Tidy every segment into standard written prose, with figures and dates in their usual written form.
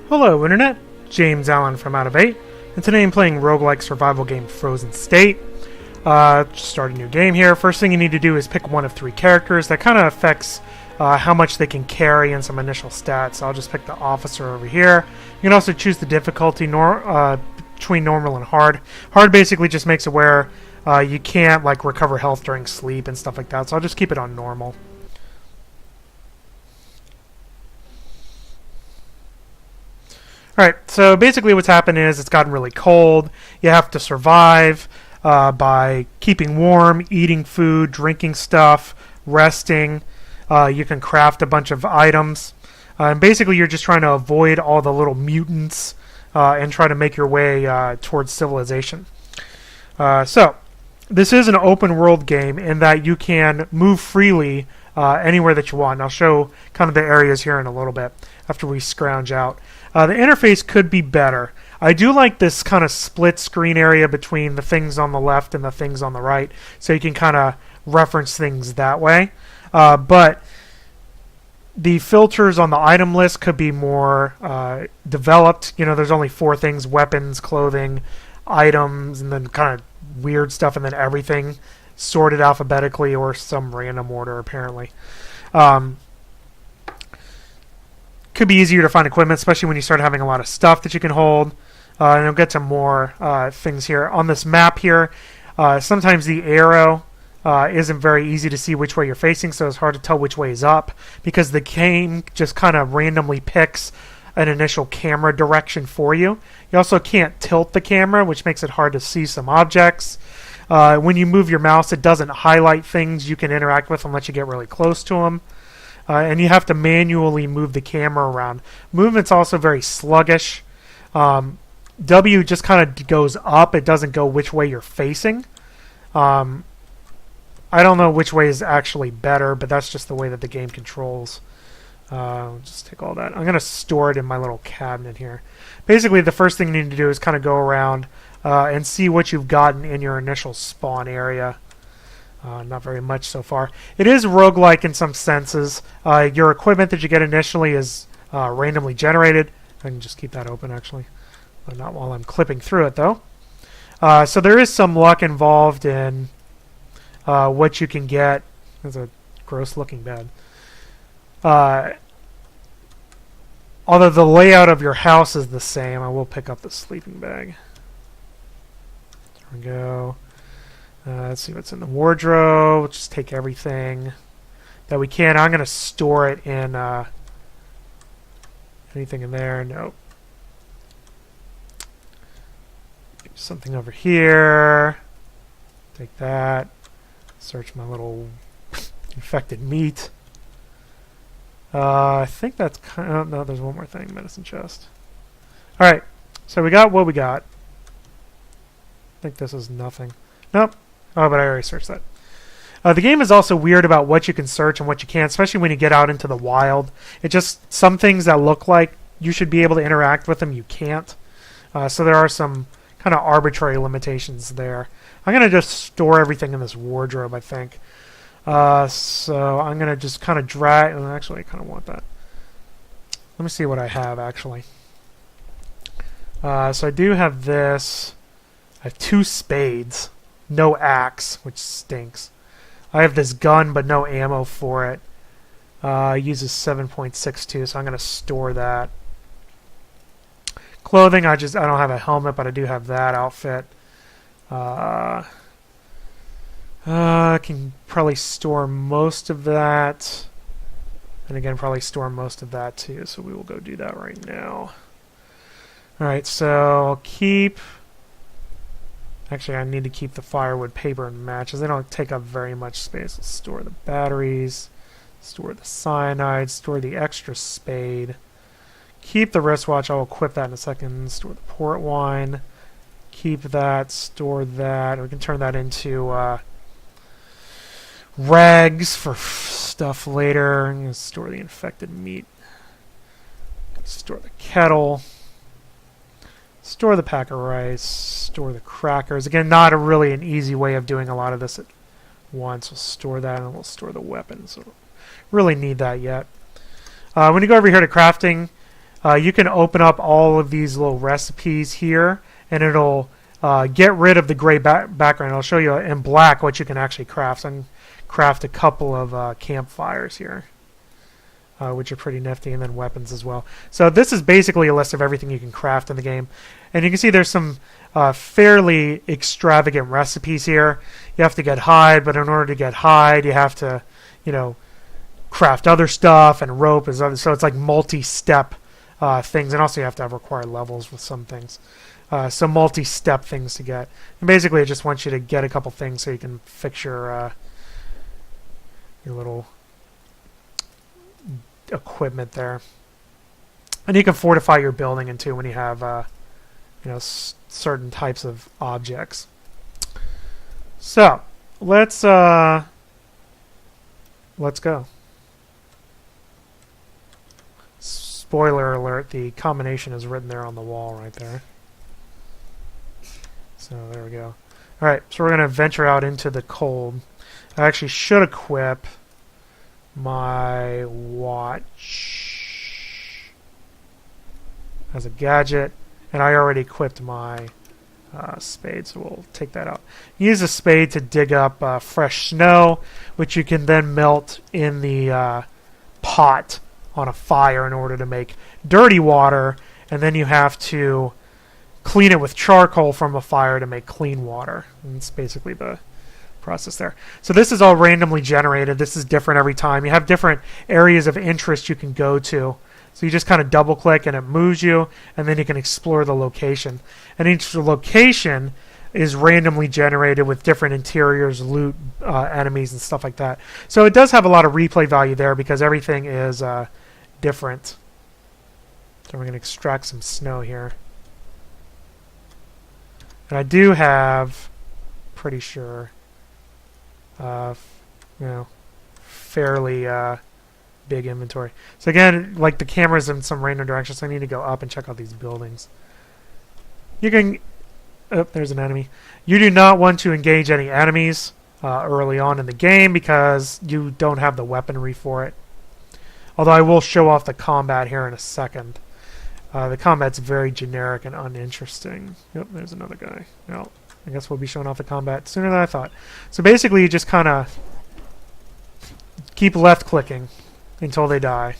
Hello Internet, James Allen from Out of 8, and today I'm playing roguelike survival game Frozen State. Just start a new game here. First thing you need to do is pick one of three characters. That kind of affects how much they can carry and some initial stats. So I'll just pick the officer over here. You can also choose the difficulty between normal and hard. Hard basically just makes it where you can't like recover health during sleep and stuff like that, so I'll just keep it on normal. Alright, so basically what's happened is it's gotten really cold. You have to survive by keeping warm, eating food, drinking stuff, resting. You can craft a bunch of items. And basically you're just trying to avoid all the little mutants and try to make your way towards civilization. So, this is an open world game in that you can move freely anywhere that you want. And I'll show kind of the areas here in a little bit after we scrounge out. The interface could be better. I do like this kind of split screen area between the things on the left and the things on the right, so you can kind of reference things that way. But the filters on the item list could be more developed. You know, there's only 4 things: weapons, clothing, items, and then kind of weird stuff, and then everything sorted alphabetically or some random order, apparently. Could be easier to find equipment, especially when you start having a lot of stuff that you can hold. And I'll get to more things here. On this map here, sometimes the arrow isn't very easy to see which way you're facing, so it's hard to tell which way is up, because the game just kind of randomly picks an initial camera direction for you. You also can't tilt the camera, which makes it hard to see some objects. When you move your mouse, it doesn't highlight things you can interact with unless you get really close to them. And you have to manually move the camera around. Movement's also very sluggish. W just kind of goes up. It doesn't go which way you're facing. I don't know which way is actually better, but that's just the way that the game controls. Just take all that. I'm going to store it in my little cabinet here. Basically, the first thing you need to do is kind of go around and see what you've gotten in your initial spawn area. Not very much so far. It is roguelike in some senses. Your equipment that you get initially is randomly generated. I can just keep that open, actually. Not while I'm clipping through it, though. So there is some luck involved in what you can get. That's a gross-looking bed. Although the layout of your house is the same, I will pick up the sleeping bag. There we go. Let's see what's in the wardrobe. Let's just take everything that we can. I'm going to store it in anything in there. Nope. Something over here. Take that. Search my little infected meat. I think that's kind of... No, there's one more thing. Medicine chest. Alright. So we got what we got. I think this is nothing. Nope. Oh, but I already searched that. The game is also weird about what you can search and what you can't, especially when you get out into the wild. It just... Some things that look like you should be able to interact with them, you can't. So there are some kind of arbitrary limitations there. I'm going to just store everything in this wardrobe, I think. So I'm going to just kind of drag... Actually, I kind of want that. Let me see what I have, actually. So I do have this. I have 2 spades. No axe, which stinks. I have this gun, but no ammo for it. Uses 7.62, so I'm going to store that. Clothing, I don't have a helmet, but I do have that outfit. I can probably store most of that. And again, probably store most of that too, so we will go do that right now. Alright, so I'll keep... Actually, I need to keep the firewood, paper, and matches. They don't take up very much space. Let's store the batteries, store the cyanide, store the extra spade. Keep the wristwatch. I'll equip that in a second. Store the port wine. Keep that. Store that. We can turn that into rags for stuff later. I'm going to store the infected meat. Store the kettle. Store the pack of rice, store the crackers. Again, not really an easy way of doing a lot of this at once. We'll store that, and we'll store the weapons. So really need that yet. When you go over here to crafting, you can open up all of these little recipes here, and it'll get rid of the gray background. I'll show you in black what you can actually craft. So I can craft a couple of campfires here, which are pretty nifty, and then weapons as well. So this is basically a list of everything you can craft in the game. And you can see there's some fairly extravagant recipes here. You have to get hide, but in order to get hide, you have to, craft other stuff, and rope is other. So it's like multi-step things, and also you have to have required levels with some things. So multi-step things to get. And basically, it just wants you to get a couple things so you can fix your little equipment there. And you can fortify your building into when you have certain types of objects. So let's go. Spoiler alert, the combination is written there on the wall right there. So there we go. Alright, so we're going to venture out into the cold. I actually should equip my watch as a gadget, and I already equipped my spade, so we'll take that out. Use a spade to dig up fresh snow, which you can then melt in the pot on a fire in order to make dirty water, and then you have to clean it with charcoal from a fire to make clean water. And it's basically the process there. So this is all randomly generated. This is different every time. You have different areas of interest you can go to. So you just kind of double click and it moves you, and then you can explore the location. And each location is randomly generated with different interiors, loot, enemies, and stuff like that. So it does have a lot of replay value there because everything is different. So we're going to extract some snow here. And I do have, pretty sure, fairly big inventory. So again, like the camera's in some random direction, so I need to go up and check out these buildings. You can... Oh, there's an enemy. You do not want to engage any enemies early on in the game because you don't have the weaponry for it. Although I will show off the combat here in a second. The combat's very generic and uninteresting. Yep, there's another guy. Well, I guess we'll be showing off the combat sooner than I thought. So basically, you just kind of keep left-clicking until they die.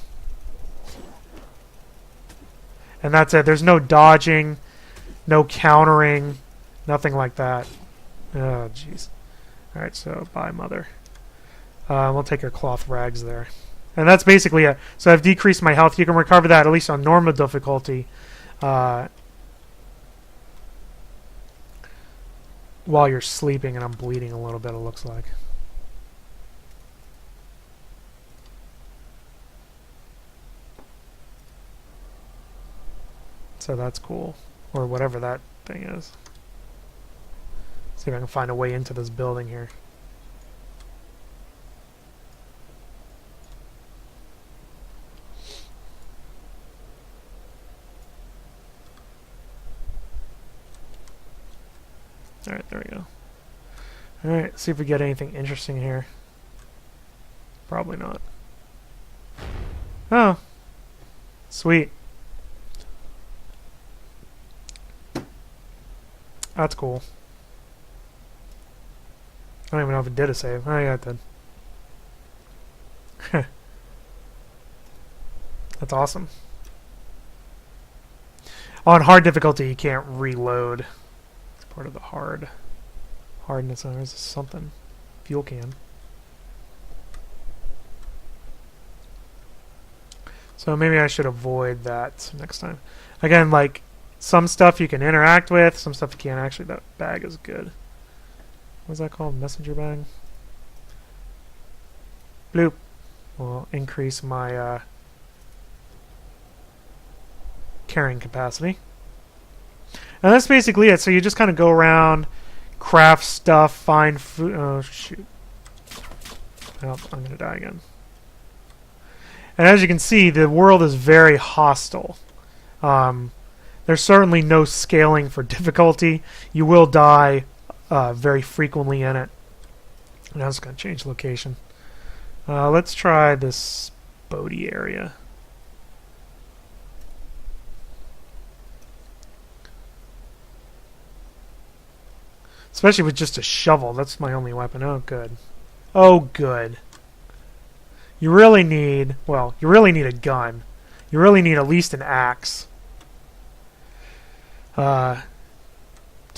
And that's it. There's no dodging, no countering, nothing like that. Oh, jeez. Alright, so bye, mother. We'll take our cloth rags there. And that's basically it. So I've decreased my health. You can recover that, at least on normal difficulty, while you're sleeping, and I'm bleeding a little bit, it looks like. So that's cool. Or whatever that thing is. See if I can find a way into this building here. Alright, there we go. Alright, see if we get anything interesting here. Probably not. Oh. Sweet. That's cool. I don't even know if it did a save. Oh yeah, it did. That's awesome. On hard difficulty, you can't reload. It's part of the hardness. There's something. Fuel can. So maybe I should avoid that next time. Again, like, some stuff you can interact with, some stuff you can't. Actually, that bag is good. What's that called? Messenger bag? Bloop. Will increase my carrying capacity. And that's basically it. So you just kind of go around, craft stuff, find food. Oh, shoot. Oh, I'm going to die again. And as you can see, the world is very hostile. There's certainly no scaling for difficulty. You will die very frequently in it. And I was going to change location. Let's try this boaty area. Especially with just a shovel. That's my only weapon. Oh, good. Oh, good. You really need... Well, you really need a gun. You really need at least an axe. To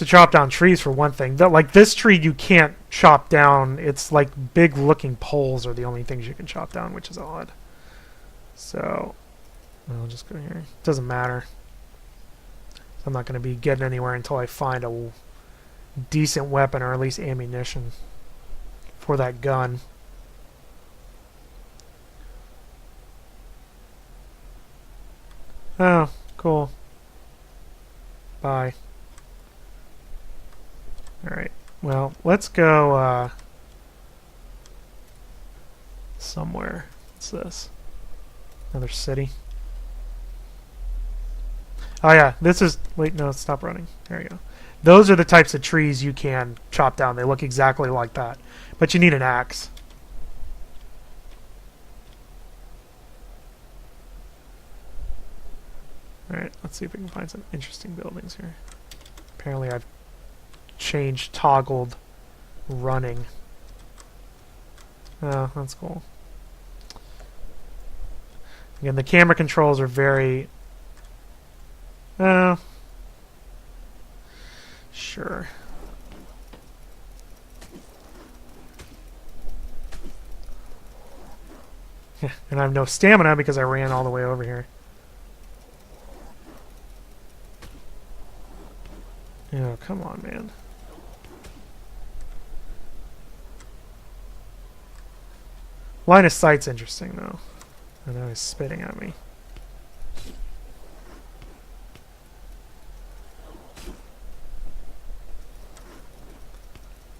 chop down trees, for one thing. Like, this tree you can't chop down. It's like big-looking poles are the only things you can chop down, which is odd. So, I'll just go here. Doesn't matter. I'm not going to be getting anywhere until I find a decent weapon, or at least ammunition for that gun. Oh, cool. Bye. Alright, well, let's go somewhere. What's this? Another city. Oh yeah, this is... Wait, no, stop running. There you go. Those are the types of trees you can chop down. They look exactly like that. But you need an axe. Alright, let's see if we can find some interesting buildings here. Apparently I've toggled running. Oh, that's cool. Again, the camera controls are very... sure. And I have no stamina because I ran all the way over here. Oh, come on, man. Line of sight's interesting, though. I know he's spitting at me.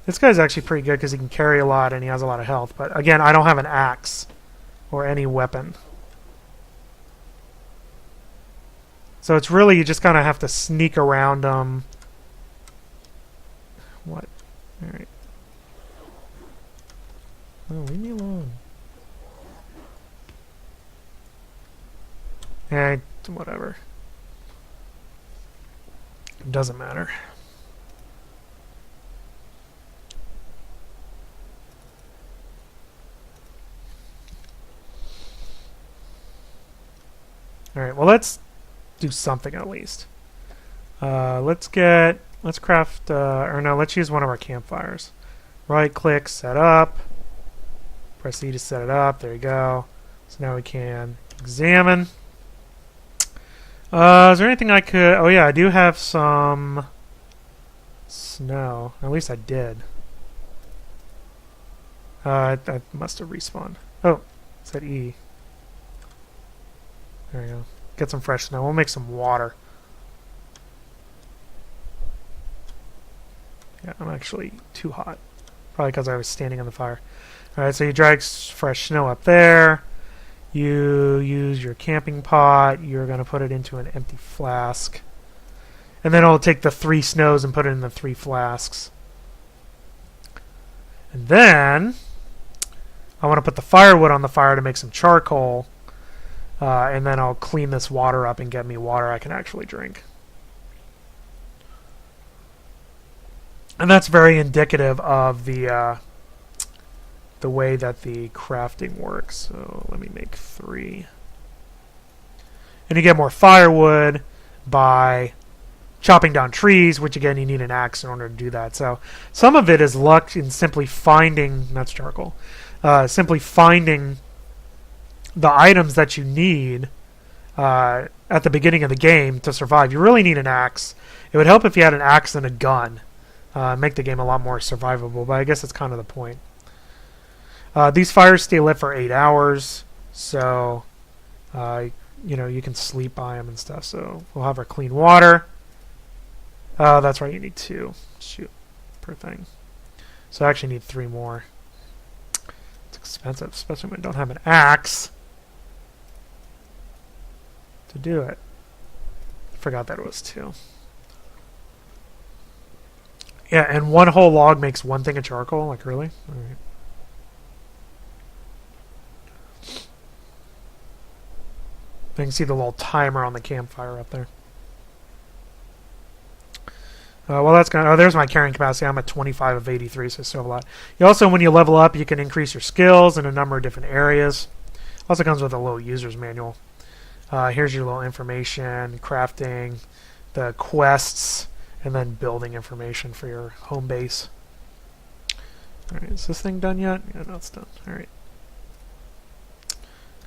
This guy's actually pretty good because he can carry a lot and he has a lot of health. But again, I don't have an axe or any weapon. So it's really, you just kind of have to sneak around them. What? Alright. Oh, leave me alone. Eh, whatever. Doesn't matter. Alright, well let's do something at least. Let's craft, or no, let's use one of our campfires. Right click, set up. Press E to set it up, there you go. So now we can examine. Is there anything I could... Oh yeah, I do have some snow. At least I did. I must have respawned. Oh, it said E. There we go. Get some fresh snow. We'll make some water. Yeah, I'm actually too hot. Probably because I was standing on the fire. Alright, so you drag fresh snow up there. You use your camping pot. You're going to put it into an empty flask. And then I'll take the 3 snows and put it in the 3 flasks. And then I want to put the firewood on the fire to make some charcoal. And then I'll clean this water up and get me water I can actually drink. And that's very indicative of the way that the crafting works. So let me make 3. And you get more firewood by chopping down trees, which again you need an axe in order to do that. So some of it is luck in simply finding, that's charcoal, simply finding the items that you need at the beginning of the game to survive. You really need an axe. It would help if you had an axe and a gun. Make the game a lot more survivable, but I guess that's kind of the point. These fires stay lit for 8 hours, so you know, you can sleep by them and stuff. So we'll have our clean water. That's right, you need 2. Shoot, per thing. So I actually need 3 more. It's expensive, especially when I don't have an axe to do it. Forgot that it was 2. Yeah, and 1 whole log makes 1 thing of charcoal? Like, really? Alright. You can see the little timer on the campfire up there. Well, that's gonna. Oh, there's my carrying capacity. I'm at 25 of 83, so I still have a lot. You also, when you level up, you can increase your skills in a number of different areas. Also comes with a little user's manual. Here's your little information, crafting, the quests, and then building information for your home base. All right, is this thing done yet? Yeah, no, it's done. All right.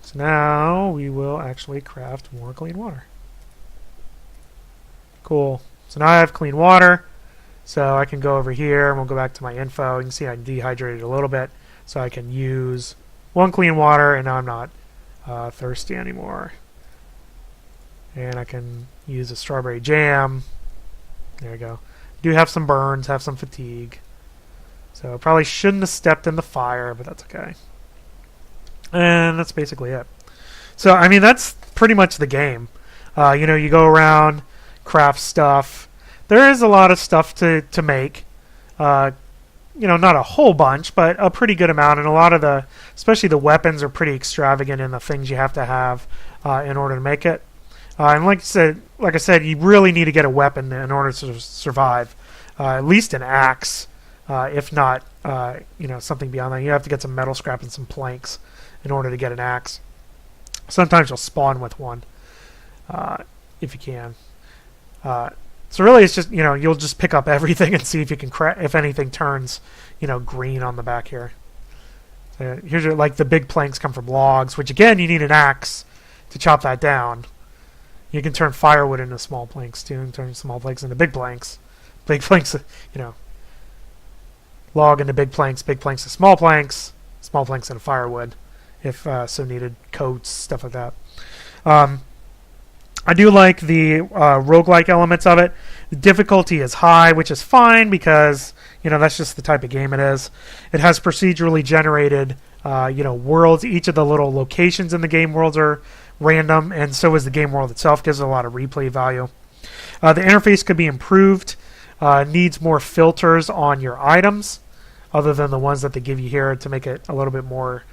So now we will actually craft more clean water. Cool. So now I have clean water, so I can go over here and we'll go back to my info. You can see I dehydrated a little bit, so I can use one clean water, and now I'm not thirsty anymore. And I can use a strawberry jam. There you go. Do have some burns, have some fatigue. So probably shouldn't have stepped in the fire, but that's okay. And that's basically it. So, I mean, that's pretty much the game. You go around, craft stuff. There is a lot of stuff to make. Not a whole bunch, but a pretty good amount. And a lot of especially the weapons are pretty extravagant in the things you have to have in order to make it. And like I said, you really need to get a weapon in order to survive. At least an axe, if not, something beyond that. You have to get some metal scrap and some planks in order to get an axe. Sometimes you'll spawn with one, if you can. So really, it's just you'll just pick up everything and see if you can if anything turns green on the back here. So here's the big planks come from logs, which again you need an axe to chop that down. You can turn firewood into small planks too, and turn small planks into big planks. Big planks, log into big planks to small planks into firewood, if so needed, coats, stuff like that. I do like the roguelike elements of it. The difficulty is high, which is fine because that's just the type of game it is. It has procedurally generated worlds. Each of the little locations in the game worlds are random, and so is the game world itself. Gives it a lot of replay value. The interface could be improved. Needs more filters on your items, other than the ones that they give you here, to make it a little bit more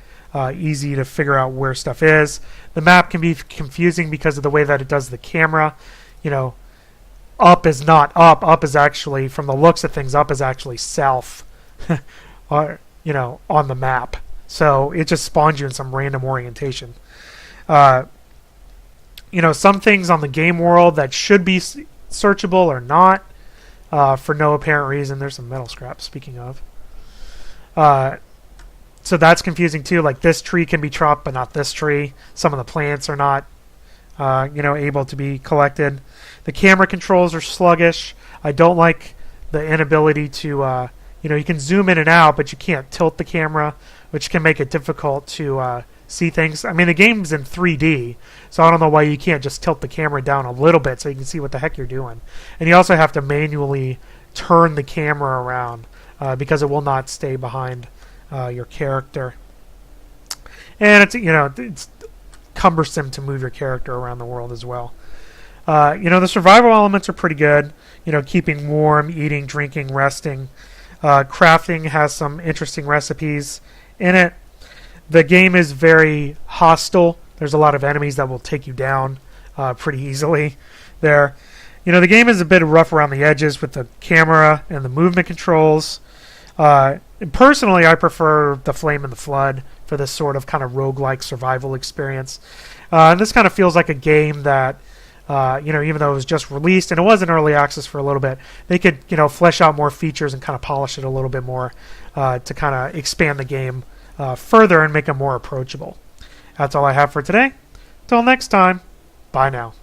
easy to figure out where stuff is. The map can be confusing because of the way that it does the camera. Up is not up. Up is actually, from the looks of things, up is actually south, on the map. So it just spawns you in some random orientation. Some things on the game world that should be searchable are not, for no apparent reason. There's some metal scrap, speaking of. So that's confusing too. Like this tree can be chopped, but not this tree. Some of the plants are not, able to be collected. The camera controls are sluggish. I don't like the inability to, you can zoom in and out, but you can't tilt the camera, which can make it difficult to see things. I mean, the game's in 3D, so I don't know why you can't just tilt the camera down a little bit so you can see what the heck you're doing. And you also have to manually turn the camera around because it will not stay behind your character. And it's cumbersome to move your character around the world as well. The survival elements are pretty good. Keeping warm, eating, drinking, resting. Crafting has some interesting recipes in it. The game is very hostile. There's a lot of enemies that will take you down pretty easily there. The game is a bit rough around the edges with the camera and the movement controls. Personally, I prefer the Flame and the Flood for this sort of kind of roguelike survival experience. And this kind of feels like a game that, even though it was just released and it was in early access for a little bit, they could, flesh out more features and kind of polish it a little bit more to kind of expand the game further and make it more approachable. That's all I have for today. Till next time, bye now.